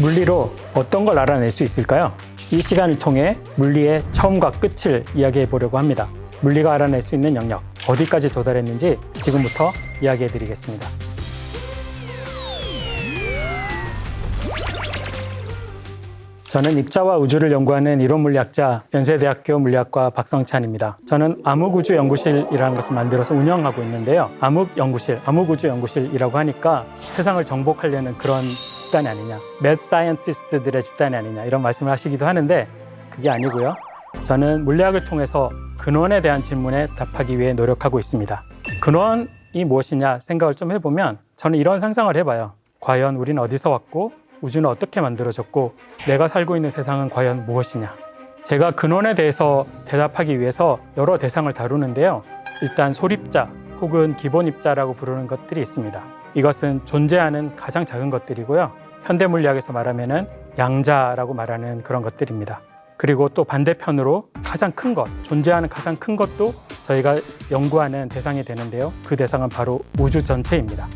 물리로 어떤 걸 알아낼 수 있을까요? 이 시간을 통해 물리의 처음과 끝을 이야기해 보려고 합니다. 물리가 알아낼 수 있는 영역, 어디까지 도달했는지 지금부터 이야기해 드리겠습니다. 저는 입자와 우주를 연구하는 이론물리학자 연세대학교 물리학과 박성찬입니다. 저는 암흑우주연구실이라는 것을 만들어서 운영하고 있는데요. 암흑연구실, 암흑우주연구실이라고 하니까 세상을 정복하려는 그런 집단이 아니냐, 매드 사이언티스트들의 집단이 아니냐 이런 말씀을 하시기도 하는데 그게 아니고요. 저는 물리학을 통해서 근원에 대한 질문에 답하기 위해 노력하고 있습니다. 근원이 무엇이냐 생각을 좀 해보면 저는 이런 상상을 해봐요. 과연 우리는 어디서 왔고 우주는 어떻게 만들어졌고 내가 살고 있는 세상은 과연 무엇이냐. 제가 근원에 대해서 대답하기 위해서 여러 대상을 다루는데요. 일단 소립자 혹은 기본입자라고 부르는 것들이 있습니다. 이것은 존재하는 가장 작은 것들이고요. 현대물리학에서 말하면 양자라고 말하는 그런 것들입니다. 그리고 또 반대편으로 가장 큰 것, 존재하는 가장 큰 것도 저희가 연구하는 대상이 되는데요. 그 대상은 바로 우주 전체입니다.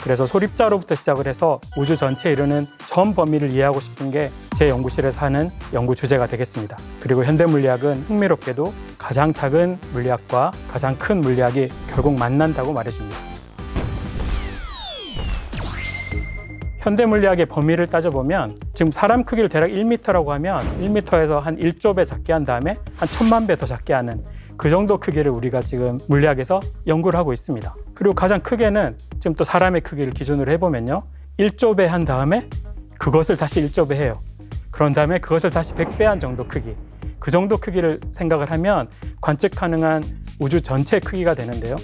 그래서 소립자로부터 시작을 해서 우주 전체에 이르는 전 범위를 이해하고 싶은 게 제 연구실에서 하는 연구 주제가 되겠습니다. 그리고 현대물리학은 흥미롭게도 가장 작은 물리학과 가장 큰 물리학이 결국 만난다고 말해줍니다. 현대물리학의 범위를 따져보면 지금 사람 크기를 대략 1m라고 하면 1m에서 한 1조 배 작게 한 다음에 한 1000만 배 더 작게 하는 그 정도 크기를 우리가 지금 물리학에서 연구를 하고 있습니다. 그리고 가장 크게는 지금 또 사람의 크기를 기준으로 해보면요. 1조 배 한 다음에 그것을 다시 1조 배 해요. 그런 다음에 그것을 다시 100배 한 정도 크기. 그 정도 크기를 생각을 하면 관측 가능한 우주 전체 크기가 되는데요.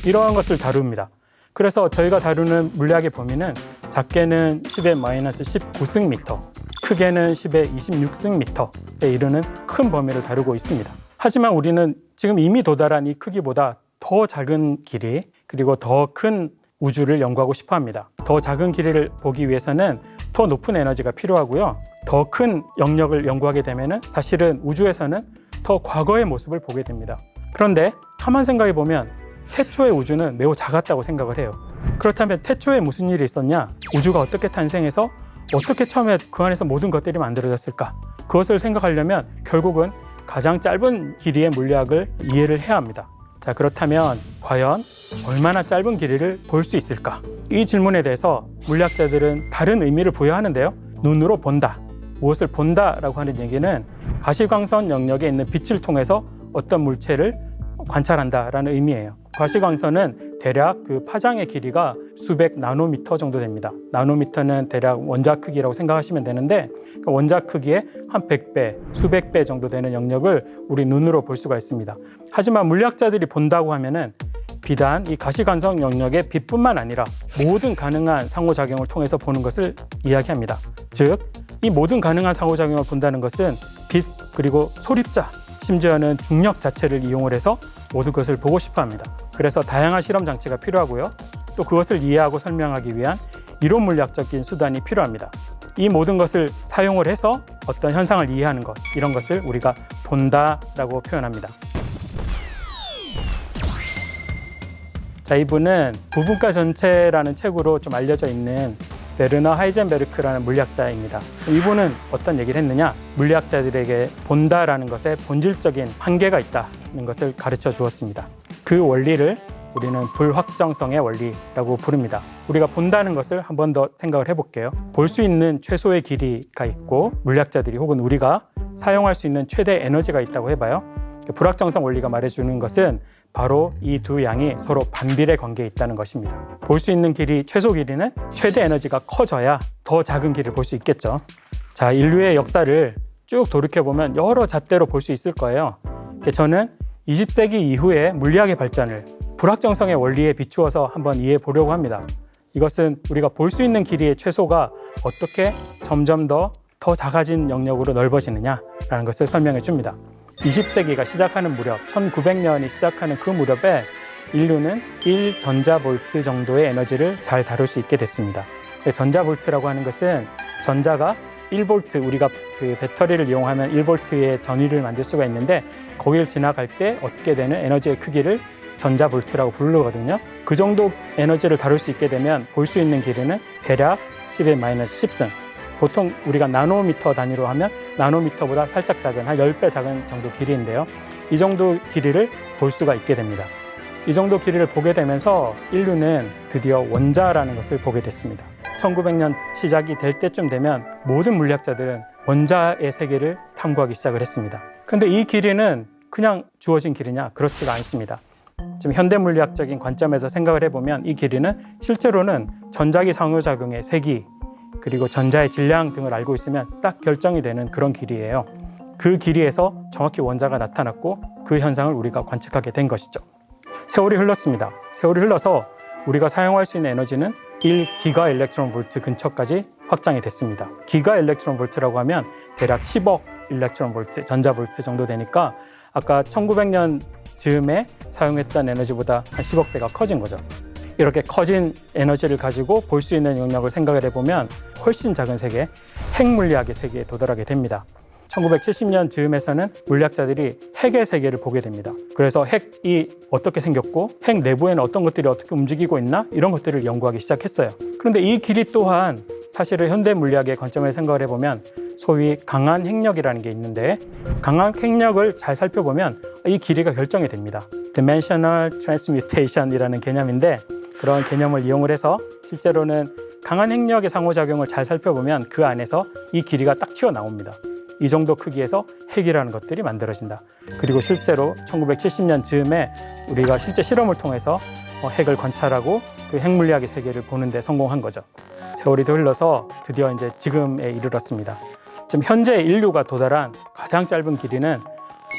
이러한 것을 다룹니다. 그래서 저희가 다루는 물리학의 범위는 작게는 10의 마이너스 19승 미터, 크게는 10의 26승 미터에 이르는 큰 범위를 다루고 있습니다. 하지만 우리는 지금 이미 도달한 이 크기보다 더 작은 길이 그리고 더 큰 우주를 연구하고 싶어 합니다. 더 작은 길이를 보기 위해서는 더 높은 에너지가 필요하고요. 더 큰 영역을 연구하게 되면 사실은 우주에서는 더 과거의 모습을 보게 됩니다. 그런데 가만 생각해 보면 태초의 우주는 매우 작았다고 생각을 해요. 그렇다면 태초에 무슨 일이 있었냐? 우주가 어떻게 탄생해서 어떻게 처음에 그 안에서 모든 것들이 만들어졌을까? 그것을 생각하려면 결국은 가장 짧은 길이의 물리학을 이해를 해야 합니다. 자, 그렇다면 과연 얼마나 짧은 길이를 볼 수 있을까? 이 질문에 대해서 물리학자들은 다른 의미를 부여하는데요. 눈으로 본다. 무엇을 본다라고 하는 얘기는 가시광선 영역에 있는 빛을 통해서 어떤 물체를 관찰한다라는 의미예요. 가시광선은 대략 그 파장의 길이가 수백 나노미터 정도 됩니다. 나노미터는 대략 원자 크기라고 생각하시면 되는데 원자 크기의 한 100배, 수백 배 정도 되는 영역을 우리 눈으로 볼 수가 있습니다. 하지만 물리학자들이 본다고 하면은 비단 이 가시광선 영역의 빛뿐만 아니라 모든 가능한 상호작용을 통해서 보는 것을 이야기합니다. 즉, 이 모든 가능한 상호작용을 본다는 것은 빛 그리고 소립자, 심지어는 중력 자체를 이용을 해서 모든 것을 보고 싶어 합니다. 그래서 다양한 실험 장치가 필요하고요. 또 그것을 이해하고 설명하기 위한 이론 물리학적인 수단이 필요합니다. 이 모든 것을 사용을 해서 어떤 현상을 이해하는 것, 이런 것을 우리가 본다라고 표현합니다. 자, 이분은 부분과 전체라는 책으로 좀 알려져 있는 베르너 하이젠베르크라는 물리학자입니다. 이분은 어떤 얘기를 했느냐? 물리학자들에게 본다라는 것에 본질적인 한계가 있다는 것을 가르쳐 주었습니다. 그 원리를 우리는 불확정성의 원리라고 부릅니다. 우리가 본다는 것을 한 번 더 생각을 해볼게요. 볼 수 있는 최소의 길이가 있고 물리학자들이 혹은 우리가 사용할 수 있는 최대 에너지가 있다고 해봐요. 불확정성 원리가 말해주는 것은 바로 이 두 양이 서로 반비례 관계에 있다는 것입니다. 볼 수 있는 길이, 최소 길이는 최대 에너지가 커져야 더 작은 길을 볼 수 있겠죠. 자, 인류의 역사를 쭉 돌이켜보면 여러 잣대로 볼 수 있을 거예요. 저는 20세기 이후의 물리학의 발전을 불확정성의 원리에 비추어서 한번 이해해 보려고 합니다. 이것은 우리가 볼 수 있는 길이의 최소가 어떻게 점점 더 작아진 영역으로 넓어지느냐라는 것을 설명해 줍니다. 20세기가 시작하는 무렵, 1900년이 시작하는 그 무렵에 인류는 1전자볼트 정도의 에너지를 잘 다룰 수 있게 됐습니다. 전자볼트라고 하는 것은 전자가 1볼트, 우리가 그 배터리를 이용하면 1볼트의 전위를 만들 수가 있는데 거기를 지나갈 때 얻게 되는 에너지의 크기를 전자볼트라고 부르거든요. 그 정도 에너지를 다룰 수 있게 되면 볼 수 있는 길이는 대략 10의 마이너스 10승, 보통 우리가 나노미터 단위로 하면 나노미터보다 살짝 작은 한 10배 작은 정도 길이인데요. 이 정도 길이를 볼 수가 있게 됩니다. 이 정도 길이를 보게 되면서 인류는 드디어 원자라는 것을 보게 됐습니다. 1900년 시작이 될 때쯤 되면 모든 물리학자들은 원자의 세계를 탐구하기 시작을 했습니다. 그런데 이 길이는 그냥 주어진 길이냐? 그렇지가 않습니다. 지금 현대 물리학적인 관점에서 생각을 해보면 이 길이는 실제로는 전자기 상호작용의 세기, 그리고 전자의 질량 등을 알고 있으면 딱 결정이 되는 그런 길이에요. 그 길이에서 정확히 원자가 나타났고 그 현상을 우리가 관측하게 된 것이죠. 세월이 흘렀습니다. 세월이 흘러서 우리가 사용할 수 있는 에너지는 1기가 일렉트론 볼트 근처까지 확장이 됐습니다. 기가 일렉트론 볼트라고 하면 대략 10억 일렉트론 볼트, 전자 볼트 정도 되니까 아까 1900년 즈음에 사용했던 에너지보다 한 10억 배가 커진 거죠. 이렇게 커진 에너지를 가지고 볼 수 있는 영역을 생각을 해보면 훨씬 작은 세계, 핵물리학의 세계에 도달하게 됩니다. 1970년 즈음에서는 물리학자들이 핵의 세계를 보게 됩니다. 그래서 핵이 어떻게 생겼고 핵 내부에는 어떤 것들이 어떻게 움직이고 있나 이런 것들을 연구하기 시작했어요. 그런데 이 길이 또한 사실은 현대 물리학의 관점에서 생각을 해보면 소위 강한 핵력이라는 게 있는데 강한 핵력을 잘 살펴보면 이 길이가 결정이 됩니다. Dimensional Transmutation이라는 개념인데 그런 개념을 이용을 해서 실제로는 강한 핵력의 상호작용을 잘 살펴보면 그 안에서 이 길이가 딱 튀어나옵니다. 이 정도 크기에서 핵이라는 것들이 만들어진다. 그리고 실제로 1970년 즈음에 우리가 실제 실험을 통해서 핵을 관찰하고 그 핵물리학의 세계를 보는 데 성공한 거죠. 세월이 흘러서 드디어 이제 지금에 이르렀습니다. 지금 현재 인류가 도달한 가장 짧은 길이는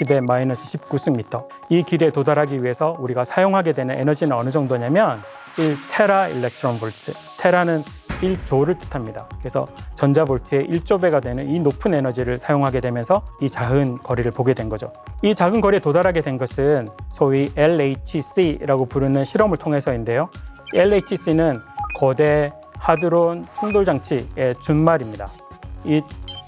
10의 -19승미터. 이 길이에 도달하기 위해서 우리가 사용하게 되는 에너지는 어느 정도냐면 1테라 일렉트론 볼트. 테라는 1조를 뜻합니다. 그래서 전자볼트의 1조 배가 되는 이 높은 에너지를 사용하게 되면서 이 작은 거리를 보게 된 거죠. 이 작은 거리에 도달하게 된 것은 소위 LHC라고 부르는 실험을 통해서인데요. LHC는 거대 하드론 충돌 장치의 준말입니다. 이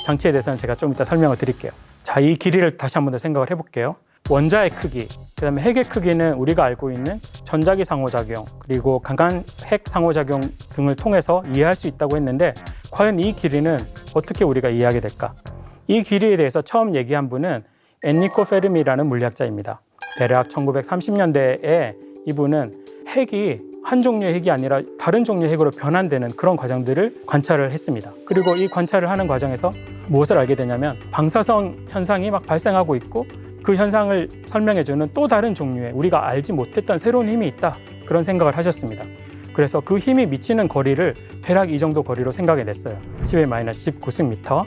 장치에 대해서는 제가 좀 이따 설명을 드릴게요. 자, 이 길이를 다시 한번 더 생각을 해볼게요. 원자의 크기, 그다음에 핵의 크기는 우리가 알고 있는 전자기 상호작용, 그리고 강한 핵 상호작용 등을 통해서 이해할 수 있다고 했는데 과연 이 길이는 어떻게 우리가 이해하게 될까? 이 길이에 대해서 처음 얘기한 분은 엔리코 페르미라는 물리학자입니다. 대략 1930년대에 이분은 핵이 한 종류의 핵이 아니라 다른 종류의 핵으로 변환되는 그런 과정들을 관찰을 했습니다. 그리고 이 관찰을 하는 과정에서 무엇을 알게 되냐면 방사성 현상이 막 발생하고 있고 그 현상을 설명해주는 또 다른 종류의 우리가 알지 못했던 새로운 힘이 있다. 그런 생각을 하셨습니다. 그래서 그 힘이 미치는 거리를 대략 이 정도 거리로 생각해 냈어요. 10의 -19승미터.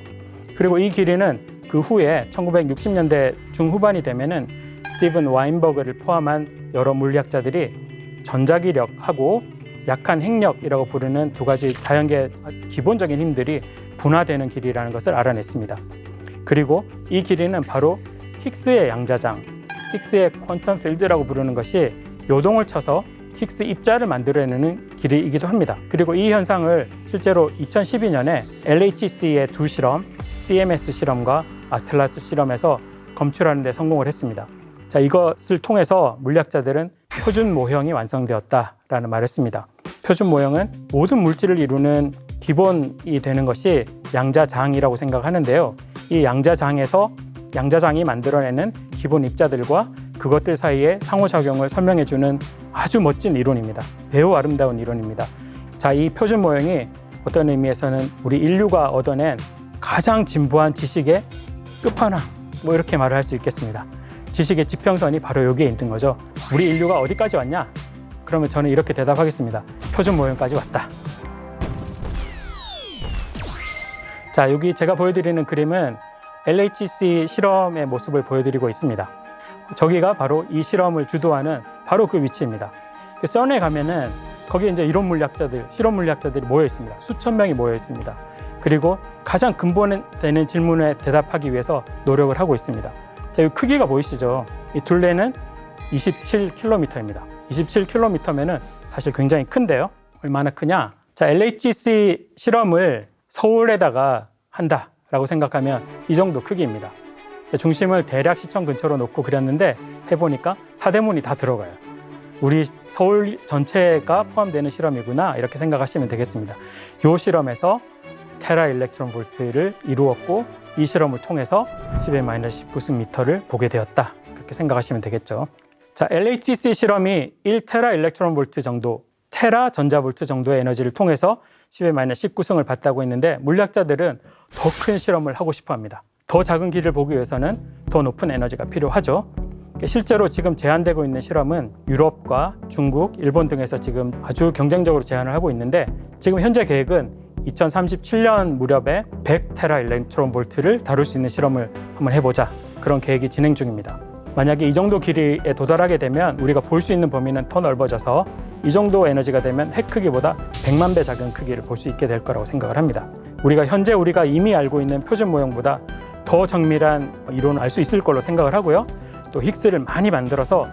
그리고 이 길이는 그 후에 1960년대 중후반이 되면은 스티븐 와인버그를 포함한 여러 물리학자들이 전자기력하고 약한 핵력이라고 부르는 두 가지 자연계의 기본적인 힘들이 분화되는 길이라는 것을 알아냈습니다. 그리고 이 길이는 바로 힉스의 양자장, 힉스의 퀀텀 필드라고 부르는 것이 요동을 쳐서 힉스 입자를 만들어내는 길이이기도 합니다. 그리고 이 현상을 실제로 2012년에 LHC의 두 실험, CMS 실험과 아틀라스 실험에서 검출하는 데 성공을 했습니다. 자, 이것을 통해서 물리학자들은 표준 모형이 완성되었다라는 말을 했습니다. 표준 모형은 모든 물질을 이루는 기본이 되는 것이 양자장이라고 생각하는데요. 이 양자장이 만들어내는 기본 입자들과 그것들 사이의 상호작용을 설명해주는 아주 멋진 이론입니다. 매우 아름다운 이론입니다. 자, 이 표준 모형이 어떤 의미에서는 우리 인류가 얻어낸 가장 진보한 지식의 끝판왕, 이렇게 말을 할 수 있겠습니다. 지식의 지평선이 바로 여기에 있는 거죠. 우리 인류가 어디까지 왔냐? 그러면 저는 이렇게 대답하겠습니다. 표준 모형까지 왔다. 자, 여기 제가 보여드리는 그림은 LHC 실험의 모습을 보여드리고 있습니다. 저기가 바로 이 실험을 주도하는 바로 그 위치입니다. CERN에 가면은 거기에 이제 이론 물리학자들, 실험 물리학자들이 모여 있습니다. 수천 명이 모여 있습니다. 그리고 가장 근본 되는 질문에 대답하기 위해서 노력을 하고 있습니다. 자, 이 크기가 보이시죠? 이 둘레는 27km입니다. 27km면은 사실 굉장히 큰데요. 얼마나 크냐? 자, LHC 실험을 서울에다가 한다라고 생각하면 이 정도 크기입니다. 중심을 대략 시청 근처로 놓고 그렸는데 해보니까 사대문이 다 들어가요. 우리 서울 전체가 포함되는 실험이구나 이렇게 생각하시면 되겠습니다. 이 실험에서 1테라 일렉트론 볼트를 이루었고 이 실험을 통해서 10⁻⁹ 미터를 보게 되었다. 그렇게 생각하시면 되겠죠. 자, LHC 실험이 1테라 일렉트론 볼트 정도, 테라 전자볼트 정도의 에너지를 통해서 10⁻⁹승을 봤다고 했는데 물리학자들은 더 큰 실험을 하고 싶어 합니다. 더 작은 길을 보기 위해서는 더 높은 에너지가 필요하죠. 실제로 지금 제한되고 있는 실험은 유럽과 중국, 일본 등에서 지금 아주 경쟁적으로 제한을 하고 있는데 지금 현재 계획은 2037년 무렵에 100테라 일렉트론 볼트를 다룰 수 있는 실험을 한번 해보자. 그런 계획이 진행 중입니다. 만약에 이 정도 길이에 도달하게 되면 우리가 볼 수 있는 범위는 더 넓어져서 이 정도 에너지가 되면 핵 크기보다 100만 배 작은 크기를 볼 수 있게 될 거라고 생각을 합니다. 현재 우리가 이미 알고 있는 표준 모형보다 더 정밀한 이론을 알 수 있을 걸로 생각을 하고요. 또 힉스를 많이 만들어서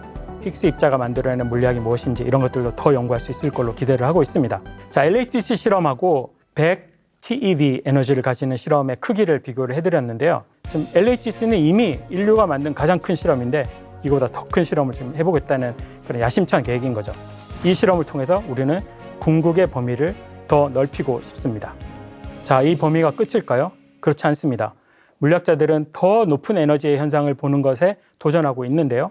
힉스 입자가 만들어내는 물리학이 무엇인지 이런 것들도 더 연구할 수 있을 걸로 기대를 하고 있습니다. 자, LHC 실험하고 100 TeV 에너지를 가지는 실험의 크기를 비교를 해드렸는데요. 지금 LHC는 이미 인류가 만든 가장 큰 실험인데 이거보다 더 큰 실험을 지금 해보겠다는 그런 야심찬 계획인 거죠. 이 실험을 통해서 우리는 궁극의 범위를 더 넓히고 싶습니다. 자, 이 범위가 끝일까요? 그렇지 않습니다. 물리학자들은 더 높은 에너지의 현상을 보는 것에 도전하고 있는데요.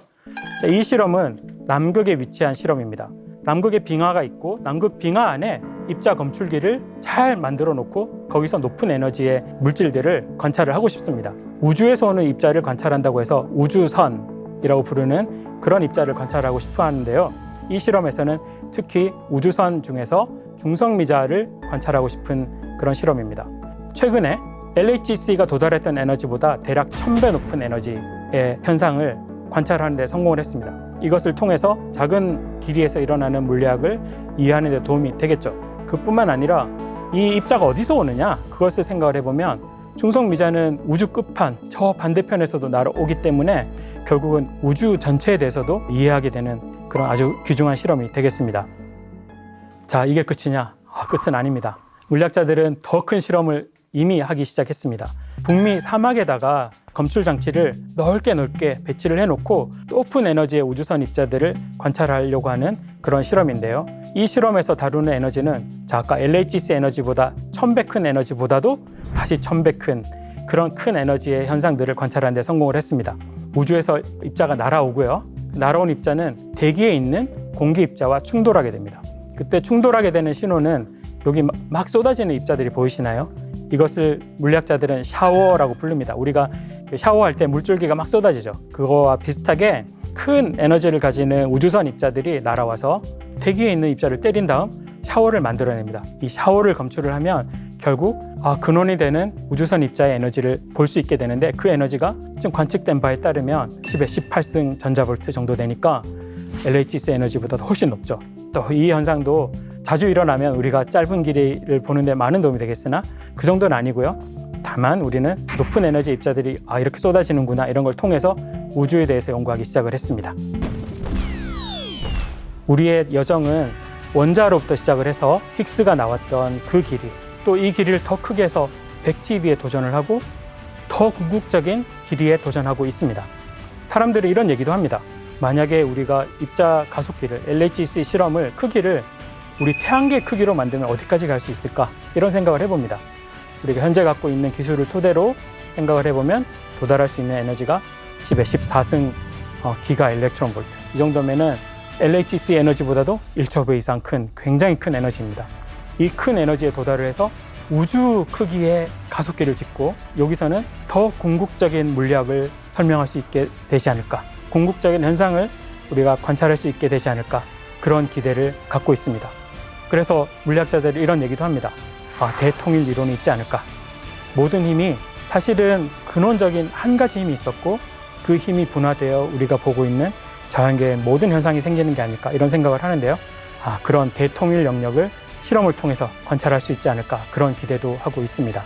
자, 이 실험은 남극에 위치한 실험입니다. 남극에 빙하가 있고 남극 빙하 안에 입자 검출기를 잘 만들어 놓고 거기서 높은 에너지의 물질들을 관찰을 하고 싶습니다. 우주에서 오는 입자를 관찰한다고 해서 우주선이라고 부르는 그런 입자를 관찰하고 싶어 하는데요. 이 실험에서는 특히 우주선 중에서 중성미자를 관찰하고 싶은 그런 실험입니다. 최근에 LHC가 도달했던 에너지보다 대략 1000배 높은 에너지의 현상을 관찰하는 데 성공을 했습니다. 이것을 통해서 작은 길이에서 일어나는 물리학을 이해하는 데 도움이 되겠죠. 그뿐만 아니라 이 입자가 어디서 오느냐 그것을 생각을 해보면 중성미자는 우주 끝판 저 반대편에서도 날아오기 때문에 결국은 우주 전체에 대해서도 이해하게 되는 그런 아주 귀중한 실험이 되겠습니다. 자, 이게 끝이냐? 끝은 아닙니다. 물리학자들은 더 큰 실험을 이미 하기 시작했습니다. 북미 사막에다가 검출 장치를 넓게 배치를 해놓고 높은 에너지의 우주선 입자들을 관찰하려고 하는 그런 실험인데요. 이 실험에서 다루는 에너지는 아까 LHC 에너지보다 1000배 큰 에너지보다도 다시 1000배 큰 그런 큰 에너지의 현상들을 관찰하는 데 성공을 했습니다. 우주에서 입자가 날아오고요. 날아온 입자는 대기에 있는 공기 입자와 충돌하게 됩니다. 그때 충돌하게 되는 신호는 여기 막 쏟아지는 입자들이 보이시나요? 이것을 물리학자들은 샤워라고 부릅니다. 우리가 샤워할 때 물줄기가 막 쏟아지죠. 그거와 비슷하게 큰 에너지를 가지는 우주선 입자들이 날아와서 대기에 있는 입자를 때린 다음 샤워를 만들어냅니다. 이 샤워를 검출을 하면 결국 근원이 되는 우주선 입자의 에너지를 볼 수 있게 되는데 그 에너지가 지금 관측된 바에 따르면 10⁻18승 전자볼트 정도 되니까 LHC 에너지보다 훨씬 높죠. 또 이 현상도 자주 일어나면 우리가 짧은 길이를 보는 데 많은 도움이 되겠으나 그 정도는 아니고요. 다만 우리는 높은 에너지 입자들이 이렇게 쏟아지는구나 이런 걸 통해서 우주에 대해서 연구하기 시작을 했습니다. 우리의 여정은 원자로부터 시작을 해서 힉스가 나왔던 그 길이, 또 이 길이를 더 크게 해서 100TeV에 도전을 하고 더 궁극적인 길이에 도전하고 있습니다. 사람들이 이런 얘기도 합니다. 만약에 우리가 입자 가속기를 LHC 실험을 크기를 우리 태양계 크기로 만들면 어디까지 갈 수 있을까? 이런 생각을 해봅니다. 우리가 현재 갖고 있는 기술을 토대로 생각을 해보면 도달할 수 있는 에너지가 10⁻14승 기가 일렉트론 볼트. 이 정도면은 LHC 에너지보다도 1조 배 이상 큰 굉장히 큰 에너지입니다. 이 큰 에너지에 도달을 해서 우주 크기의 가속기를 짓고 여기서는 더 궁극적인 물리학을 설명할 수 있게 되지 않을까. 궁극적인 현상을 우리가 관찰할 수 있게 되지 않을까. 그런 기대를 갖고 있습니다. 그래서 물리학자들이 이런 얘기도 합니다. 대통일 이론이 있지 않을까. 모든 힘이 사실은 근원적인 한 가지 힘이 있었고 그 힘이 분화되어 우리가 보고 있는 자연계의 모든 현상이 생기는 게 아닐까 이런 생각을 하는데요. 그런 대통일 영역을 실험을 통해서 관찰할 수 있지 않을까 그런 기대도 하고 있습니다.